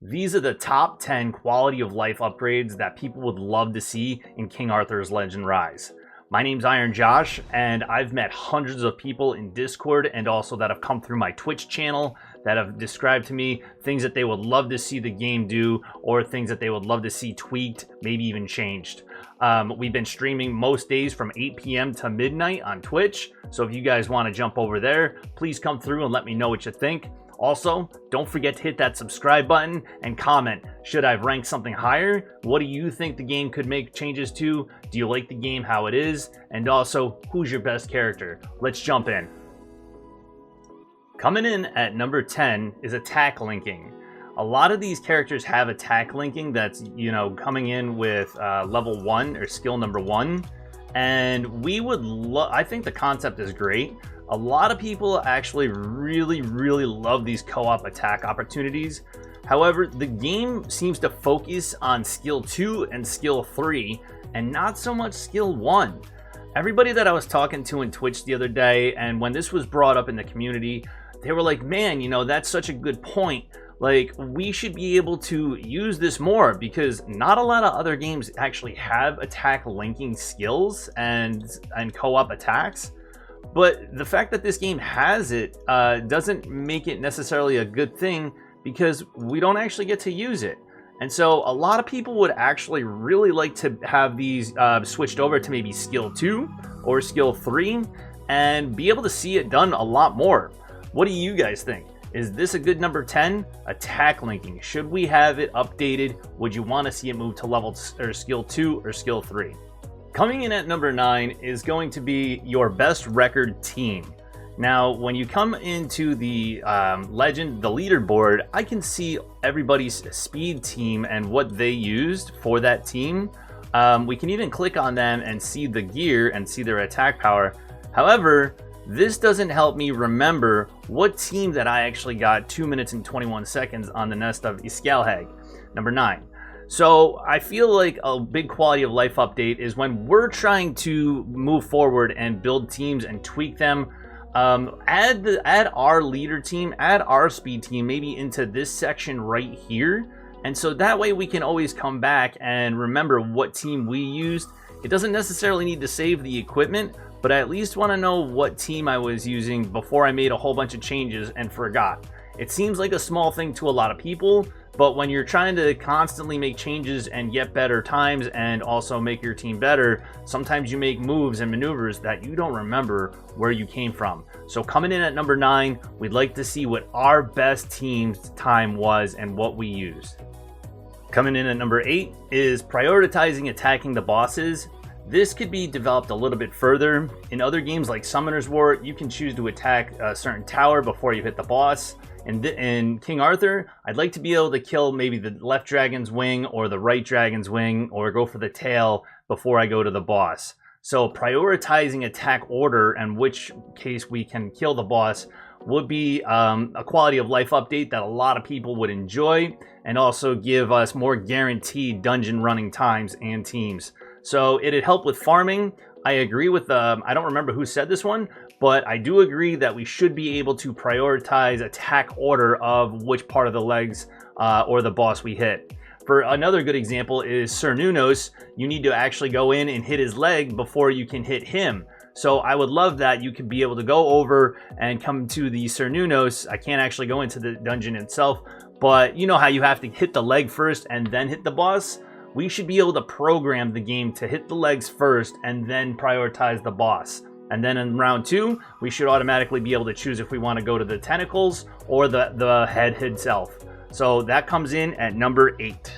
These are the top 10 quality of life upgrades that people would love to see in King Arthur's Legend Rise. My name's Iron Josh, and I've met hundreds of people in Discord and also that have come through my Twitch channel that have described to me things that they would love to see the game do or things that they would love to see tweaked, maybe even changed. We've been streaming most days from 8 p.m. to midnight on Twitch, so if you guys want to jump over there, please come through and let me know what you think. Also, don't forget to hit that subscribe button and comment. Should I rank something higher? What do you think the game could make changes to? Do you like the game how it is? And also, who's your best character? Let's jump in. Coming in at number 10 is attack linking. A lot of these characters have attack linking that's, coming in with level 1 or skill number 1. And I think the concept is great. A lot of people actually really love these co-op attack opportunities. However, the game seems to focus on skill 2 and skill 3 and not so much skill 1. Everybody that I was talking to in Twitch the other day, and when this was brought up in the community, they were like, man, that's such a good point. Like, we should be able to use this more because not a lot of other games actually have attack linking skills and co-op attacks. But the fact that this game has it doesn't make it necessarily a good thing because we don't actually get to use it. And so a lot of people would actually really like to have these switched over to maybe skill 2 or skill 3 and be able to see it done a lot more. What do you guys think? Is this a good number 10? Attack linking. Should we have it updated? Would you want to see it move to level or skill 2 or skill 3? Coming in at number 9 is going to be your best record team. Now, when you come into the Legend, the leaderboard, I can see everybody's speed team and what they used for that team. We can even click on them and see the gear and see their attack power. However, this doesn't help me remember what team that I actually got 2 minutes and 21 seconds on the Nest of Iskalhag, number 9. So I feel like a big quality of life update is when we're trying to move forward and build teams and tweak them. Add our leader team, add our speed team maybe into this section right here. And so that way we can always come back and remember what team we used. It doesn't necessarily need to save the equipment, but I at least want to know what team I was using before I made a whole bunch of changes and forgot. It seems like a small thing to a lot of people, but when you're trying to constantly make changes and get better times and also make your team better, sometimes you make moves and maneuvers that you don't remember where you came from. So coming in at number 9, we'd like to see what our best team's time was and what we used. Coming in at number 8 is prioritizing attacking the bosses. This could be developed a little bit further. In other games like Summoner's War, you can choose to attack a certain tower before you hit the boss. In King Arthur, I'd like to be able to kill maybe the left dragon's wing or the right dragon's wing or go for the tail before I go to the boss. So prioritizing attack order and which case we can kill the boss would be a quality of life update that a lot of people would enjoy and also give us more guaranteed dungeon running times and teams. So it'd help with farming. I agree with, I don't remember who said this one, but I do agree that we should be able to prioritize attack order of which part of the legs or the boss we hit. For another good example is Cernunnos, you need to actually go in and hit his leg before you can hit him. So I would love that you could be able to go over and come to the Cernunnos. I can't actually go into the dungeon itself, but you know how you have to hit the leg first and then hit the boss? We should be able to program the game to hit the legs first and then prioritize the boss. And then in round 2, we should automatically be able to choose if we want to go to the tentacles or the head itself. So that comes in at number 8.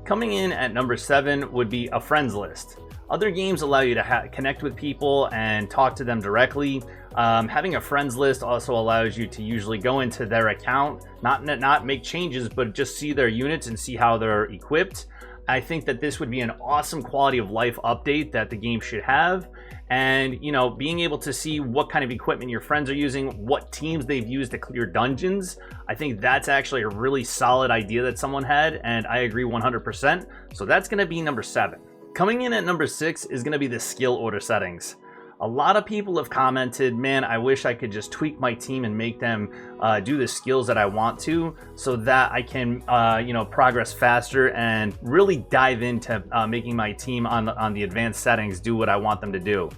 Coming in at number 7 would be a friends list. Other games allow you to connect with people and talk to them directly. Having a friends list also allows you to usually go into their account, not make changes, but just see their units and see how they're equipped. I think that this would be an awesome quality of life update that the game should have. And, being able to see what kind of equipment your friends are using, what teams they've used to clear dungeons, I think that's actually a really solid idea that someone had, and I agree 100%. So that's going to be number 7. Coming in at number 6 is going to be the skill order settings. A lot of people have commented, man, I wish I could just tweak my team and make them do the skills that I want to, so that I can, progress faster and really dive into making my team on the advanced settings do what I want them to do.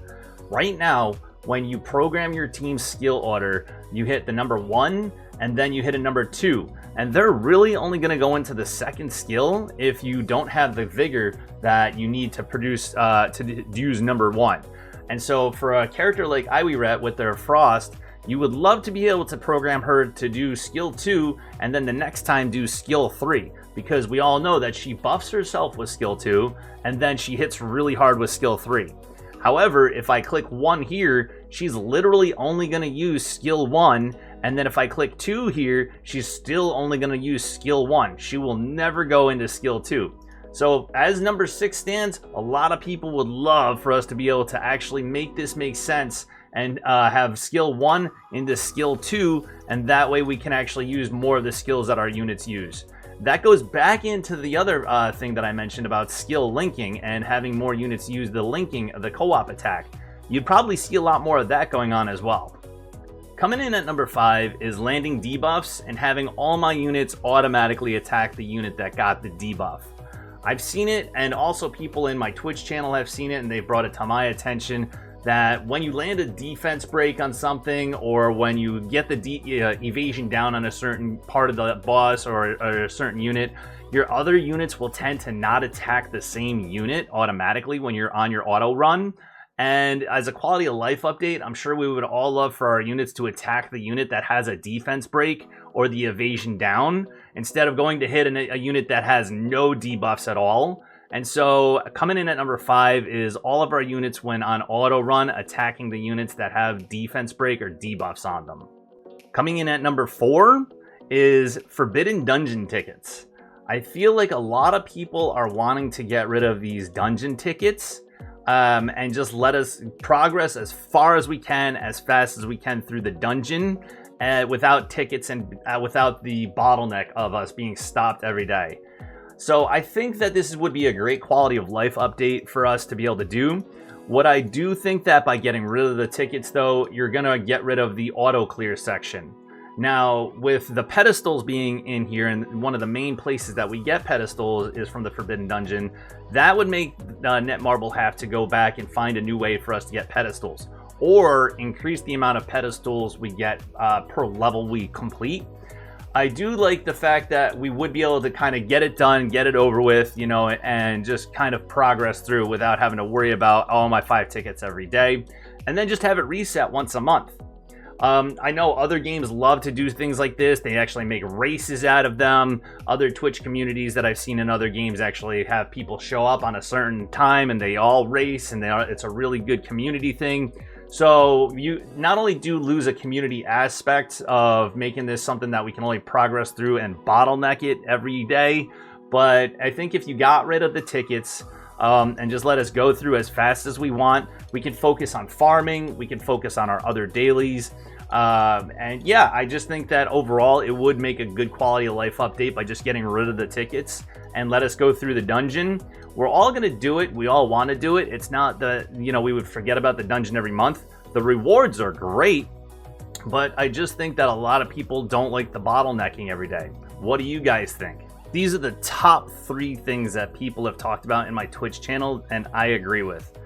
Right now, when you program your team's skill order, you hit the number 1 and then you hit a number 2. And they're really only going to go into the second skill if you don't have the vigor that you need to produce to use number 1. And so for a character like Ivyret with their Frost, you would love to be able to program her to do skill 2 and then the next time do skill 3, because we all know that she buffs herself with skill 2 and then she hits really hard with skill 3. However, if I click 1 here, she's literally only going to use skill 1, and then if I click 2 here, she's still only going to use skill 1. She will never go into skill 2. So as number 6 stands, a lot of people would love for us to be able to actually make this make sense and have skill 1 into skill 2, and that way we can actually use more of the skills that our units use. That goes back into the other thing that I mentioned about skill linking and having more units use the linking of the co-op attack. You'd probably see a lot more of that going on as well. Coming in at number 5 is landing debuffs and having all my units automatically attack the unit that got the debuff. I've seen it, and also people in my Twitch channel have seen it, and they've brought it to my attention that when you land a defense break on something, or when you get the evasion down on a certain part of the boss or a certain unit, your other units will tend to not attack the same unit automatically when you're on your auto run. And as a quality of life update, I'm sure we would all love for our units to attack the unit that has a defense break or the evasion down, instead of going to hit a unit that has no debuffs at all. And so coming in at number 5 is all of our units, when on auto run, attacking the units that have defense break or debuffs on them. Coming in at number 4 is forbidden dungeon tickets. I feel like a lot of people are wanting to get rid of these dungeon tickets and just let us progress as far as we can, as fast as we can through the dungeon, without tickets and without the bottleneck of us being stopped every day. So I think that this would be a great quality of life update for us to be able to do. What I do think that by getting rid of the tickets, though, you're going to get rid of the auto clear section. Now, with the pedestals being in here, and one of the main places that we get pedestals is from the Forbidden Dungeon, that would make Netmarble have to go back and find a new way for us to get pedestals, or increase the amount of pedestals we get per level we complete. I do like the fact that we would be able to kind of get it done, get it over with, and just kind of progress through without having to worry about, oh, my 5 tickets every day, and then just have it reset once a month. I know other games love to do things like this. They actually make races out of them. Other Twitch communities that I've seen in other games actually have people show up on a certain time and they all race, and it's a really good community thing. So you not only do lose a community aspect of making this something that we can only progress through and bottleneck it every day, but I think if you got rid of the tickets and just let us go through as fast as we want, we can focus on farming, we can focus on our other dailies. And yeah, I just think that overall it would make a good quality of life update by just getting rid of the tickets and let us go through the dungeon. We're all going to do it. We all want to do it. It's not that, we would forget about the dungeon every month. The rewards are great, but I just think that a lot of people don't like the bottlenecking every day. What do you guys think? These are the top 3 things that people have talked about in my Twitch channel, and I agree with.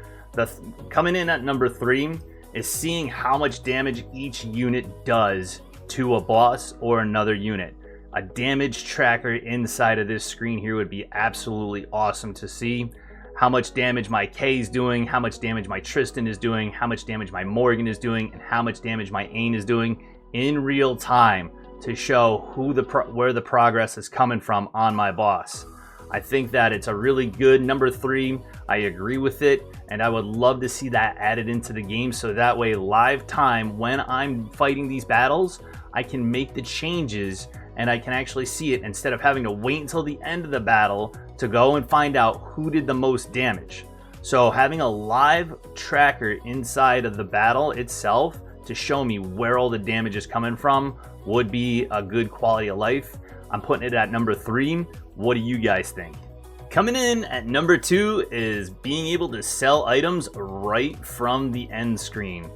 Coming in at number 3 is seeing how much damage each unit does to a boss or another unit. A damage tracker inside of this screen here would be absolutely awesome to see. How much damage my Kay is doing, how much damage my Tristan is doing, how much damage my Morgan is doing, and how much damage my Ain is doing in real time, to show where the progress is coming from on my boss. I think that it's a really good number 3. I agree with it, and I would love to see that added into the game, so that way live time, when I'm fighting these battles, I can make the changes and I can actually see it instead of having to wait until the end of the battle to go and find out who did the most damage. So having a live tracker inside of the battle itself to show me where all the damage is coming from would be a good quality of life. I'm putting it at number 3. What do you guys think? Coming in at number 2 is being able to sell items right from the end screen.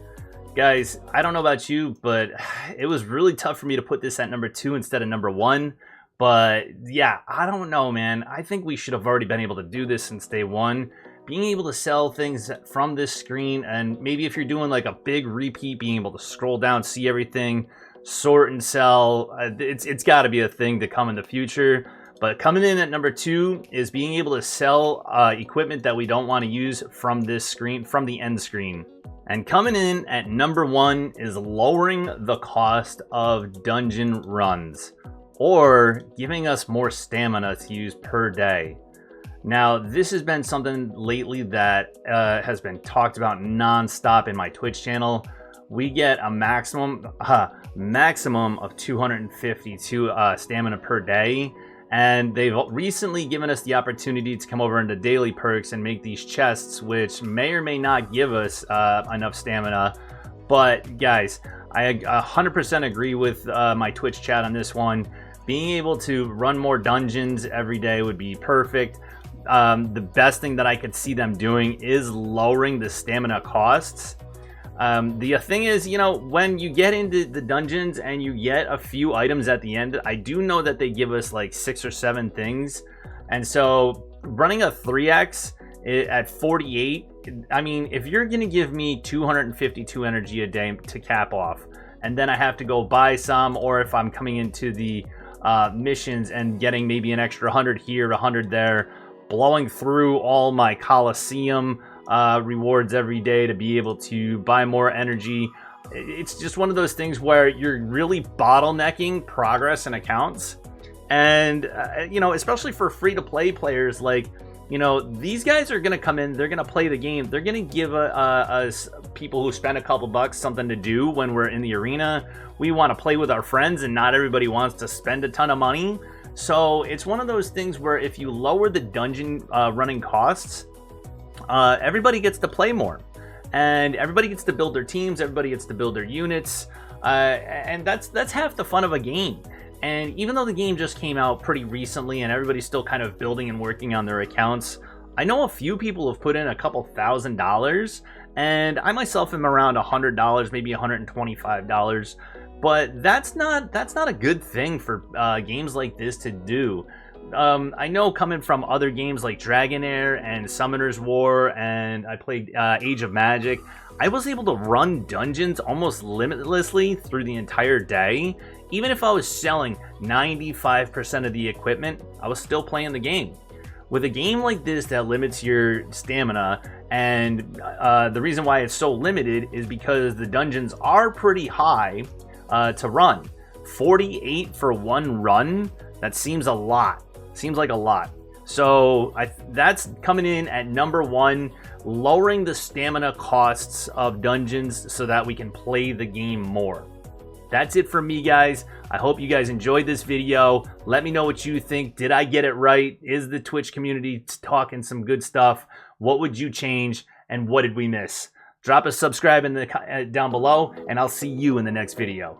Guys, I don't know about you, but it was really tough for me to put this at number 2 instead of number 1. But yeah, I don't know, man. I think we should have already been able to do this since day 1. Being able to sell things from this screen, and maybe if you're doing like a big repeat, being able to scroll down, see everything, sort and sell, it's got to be a thing to come in the future. But coming in at number 2 is being able to sell equipment that we don't want to use from this screen, from the end screen. And coming in at number 1 is lowering the cost of dungeon runs, or giving us more stamina to use per day. Now, this has been something lately that has been talked about non-stop in my Twitch channel. We get a maximum of 252 stamina per day. And they've recently given us the opportunity to come over into daily perks and make these chests, which may or may not give us enough stamina. But guys, I 100% agree with my Twitch chat on this one. Being able to run more dungeons every day would be perfect. The best thing that I could see them doing is lowering the stamina costs. The thing is, you know, when you get into the dungeons and you get a few items at the end, I do know that they give us like 6 or 7 things. And so running a 3x at 48, I mean, if you're going to give me 252 energy a day to cap off, and then I have to go buy some, or if I'm coming into the missions and getting maybe an extra 100 here, 100 there, blowing through all my Coliseum rewards every day to be able to buy more energy. It's just one of those things where you're really bottlenecking progress and accounts. And you know, especially for free-to-play players, like, you know, these guys are gonna come in, they're gonna play the game, they're gonna give us people who spend a couple bucks something to do when we're in the arena. We want to play with our friends, and not everybody wants to spend a ton of money. So it's one of those things where if you lower the dungeon running costs, everybody gets to play more, and everybody gets to build their teams, everybody gets to build their units, and that's half the fun of a game. And even though the game just came out pretty recently and everybody's still kind of building and working on their accounts, I know a few people have put in a couple $1,000, and I myself am around $100, maybe $125. But that's not a good thing for games like this to do. I know, coming from other games like Dragonair and Summoner's War, and I played Age of Magic, I was able to run dungeons almost limitlessly through the entire day. Even if I was selling 95% of the equipment, I was still playing the game. With a game like this that limits your stamina, and the reason why it's so limited is because the dungeons are pretty high to run. 48 for one run, that seems a lot. Seems like a lot. So that's coming in at number 1, lowering the stamina costs of dungeons so that we can play the game more. That's it for me, guys. I hope you guys enjoyed this video. Let me know what you think. Did I get it right? Is the Twitch community talking some good stuff? What would you change, and what did we miss? Drop a subscribe in the down below, and I'll see you in the next video.